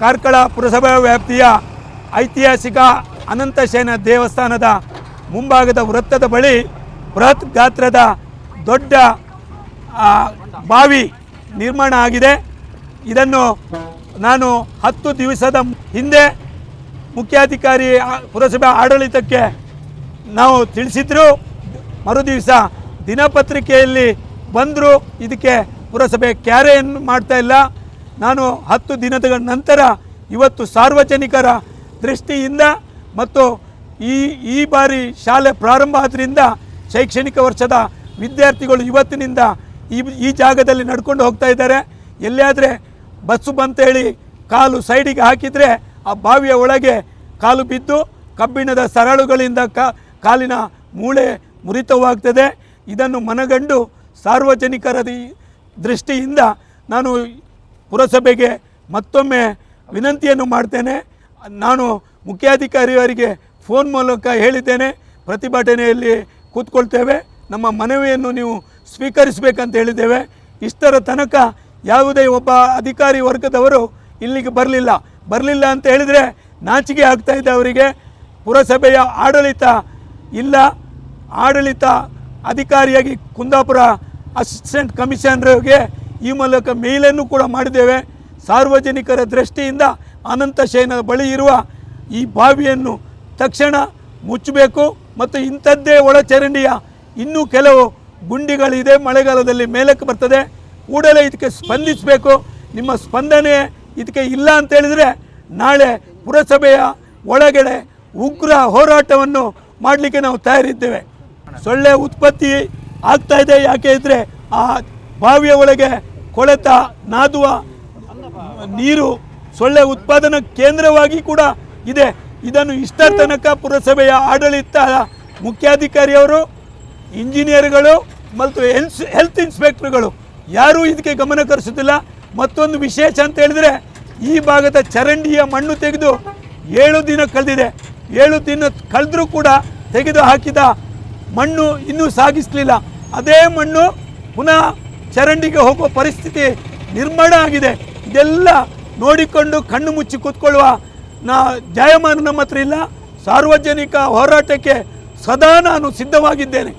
ಕಾರ್ಕಳ ಪುರಸಭಾ ವ್ಯಾಪ್ತಿಯ ಐತಿಹಾಸಿಕ ಅನಂತಶಯನ ದೇವಸ್ಥಾನದ ಮುಂಭಾಗದ ವೃತ್ತದ ಬಳಿ ಬೃಹತ್ ಗಾತ್ರದ ದೊಡ್ಡ ಬಾವಿ ನಿರ್ಮಾಣ ಆಗಿದೆ. ಇದನ್ನು ನಾನು 10 ದಿವಸದ ಹಿಂದೆ ಮುಖ್ಯಾಧಿಕಾರಿ ಪುರಸಭೆ ಆಡಳಿತಕ್ಕೆ ನಾವು ತಿಳಿಸಿದ್ರು. ಮರುದಿವಸ ದಿನಪತ್ರಿಕೆಯಲ್ಲಿ ಬಂದರೂ ಇದಕ್ಕೆ ಪುರಸಭೆ ಕ್ಯಾರೆಯನ್ನು ಮಾಡ್ತಾ ಇಲ್ಲ. ನಾನು 10 ದಿನದ ನಂತರ ಇವತ್ತು ಸಾರ್ವಜನಿಕರ ದೃಷ್ಟಿಯಿಂದ ಮತ್ತು ಈ ಬಾರಿ ಶಾಲೆ ಪ್ರಾರಂಭ ಆದ್ದರಿಂದ ಶೈಕ್ಷಣಿಕ ವರ್ಷದ ವಿದ್ಯಾರ್ಥಿಗಳು ಇವತ್ತಿನಿಂದ ಈ ಜಾಗದಲ್ಲಿ ನಡ್ಕೊಂಡು ಹೋಗ್ತಾ ಇದ್ದಾರೆ. ಎಲ್ಲಿಯಾದರೆ ಬಸ್ಸು ಬಂತೇಳಿ ಕಾಲು ಸೈಡಿಗೆ ಹಾಕಿದರೆ ಆ ಬಾವಿಯ ಒಳಗೆ ಕಾಲು ಬಿದ್ದು ಕಬ್ಬಿಣದ ಸರಳುಗಳಿಂದ ಕಾಲಿನ ಮೂಳೆ ಮುರಿತವಾಗ್ತದೆ. ಇದನ್ನು ಮನಗಂಡು ಸಾರ್ವಜನಿಕರ ದೃಷ್ಟಿಯಿಂದ ನಾನು ಪುರಸಭೆಗೆ ಮತ್ತೊಮ್ಮೆ ವಿನಂತಿಯನ್ನು ಮಾಡ್ತೇನೆ. ನಾನು ಮುಖ್ಯಾಧಿಕಾರಿಯವರಿಗೆ ಫೋನ್ ಮೂಲಕ ಹೇಳಿದ್ದೇನೆ, ಪ್ರತಿಭಟನೆಯಲ್ಲಿ ಕೂತ್ಕೊಳ್ತೇವೆ, ನಮ್ಮ ಮನವಿಯನ್ನು ನೀವು ಸ್ವೀಕರಿಸಬೇಕಂತ ಹೇಳಿದ್ದೇವೆ. ಇಷ್ಟರ ತನಕ ಯಾವುದೇ ಒಬ್ಬ ಅಧಿಕಾರಿ ವರ್ಗದವರು ಇಲ್ಲಿಗೆ ಬರಲಿಲ್ಲ ಅಂತ ಹೇಳಿದರೆ ನಾಚಿಕೆ ಆಗ್ತಾಯಿದೆ ಅವರಿಗೆ. ಪುರಸಭೆಯ ಆಡಳಿತ ಇಲ್ಲ. ಆಡಳಿತ ಅಧಿಕಾರಿಯಾಗಿ ಕುಂದಾಪುರ ಅಸಿಸ್ಟೆಂಟ್ ಕಮಿಷನರ್ಗೆ ಈ ಮೂಲಕ ಮೇಲನ್ನು ಕೂಡ ಮಾಡಿದ್ದೇವೆ. ಸಾರ್ವಜನಿಕರ ದೃಷ್ಟಿಯಿಂದ ಅನಂತಶಯನದ ಬಳಿ ಇರುವ ಈ ಬಾವಿಯನ್ನು ತಕ್ಷಣ ಮುಚ್ಚಬೇಕು ಮತ್ತು ಇಂಥದ್ದೇ ಒಳಚರಂಡಿಯ ಇನ್ನೂ ಕೆಲವು ಗುಂಡಿಗಳಿದೆ, ಮಳೆಗಾಲದಲ್ಲಿ ಮೇಲಕ್ಕೆ ಬರ್ತದೆ. ಕೂಡಲೇ ಇದಕ್ಕೆ ಸ್ಪಂದಿಸಬೇಕು. ನಿಮ್ಮ ಸ್ಪಂದನೆ ಇದಕ್ಕೆ ಇಲ್ಲ ಅಂತೇಳಿದರೆ ನಾಳೆ ಪುರಸಭೆಯ ಒಳಗಡೆ ಉಗ್ರ ಹೋರಾಟವನ್ನು ಮಾಡಲಿಕ್ಕೆ ನಾವು ತಯಾರಿದ್ದೇವೆ. ಸೊಳ್ಳೆ ಉತ್ಪತ್ತಿ ಆಗ್ತಾ ಇದೆ. ಯಾಕೆ ಇದ್ದರೆ ಆ ಬಾವಿಯ ಒಳಗೆ ಕೊಳೆತ ನಾದುವ ನೀರು ಸೊಳ್ಳೆ ಉತ್ಪಾದನಾ ಕೇಂದ್ರವಾಗಿ ಕೂಡ ಇದೆ. ಇದನ್ನು ಇಷ್ಟರ ತನಕ ಪುರಸಭೆಯ ಆಡಳಿತ ಮುಖ್ಯಾಧಿಕಾರಿಯವರು, ಇಂಜಿನಿಯರ್ಗಳು ಮತ್ತು ಹೆಲ್ತ್ ಇನ್ಸ್ಪೆಕ್ಟರ್ಗಳು ಯಾರೂ ಇದಕ್ಕೆ ಗಮನ ಹರಿಸುತ್ತಿಲ್ಲ. ಮತ್ತೊಂದು ವಿಶೇಷ ಅಂತ ಹೇಳಿದರೆ ಈ ಭಾಗದ ಚರಂಡಿಯ ಮಣ್ಣು ತೆಗೆದು 7 ದಿನ ಕಳೆದಿದೆ. 7 ದಿನ ಕಳೆದರೂ ಕೂಡ ತೆಗೆದು ಹಾಕಿದ ಮಣ್ಣು ಇನ್ನೂ ಸಾಗಿಸಲಿಲ್ಲ. ಅದೇ ಮಣ್ಣು ಪುನಃ ಚರಂಡಿಗೆ ಹೋಗುವ ಪರಿಸ್ಥಿತಿ ನಿರ್ಮಾಣ ಆಗಿದೆ. ಇದೆಲ್ಲ ನೋಡಿಕೊಂಡು ಕಣ್ಣು ಮುಚ್ಚಿ ಕೂತ್ಕೊಳ್ಳುವ ಜಾಯಮಾನ ನಮ್ಮ ಹತ್ರ ಇಲ್ಲ. ಸಾರ್ವಜನಿಕ ಹೋರಾಟಕ್ಕೆ ಸದಾ ನಾನು ಸಿದ್ಧವಾಗಿದ್ದೇನೆ.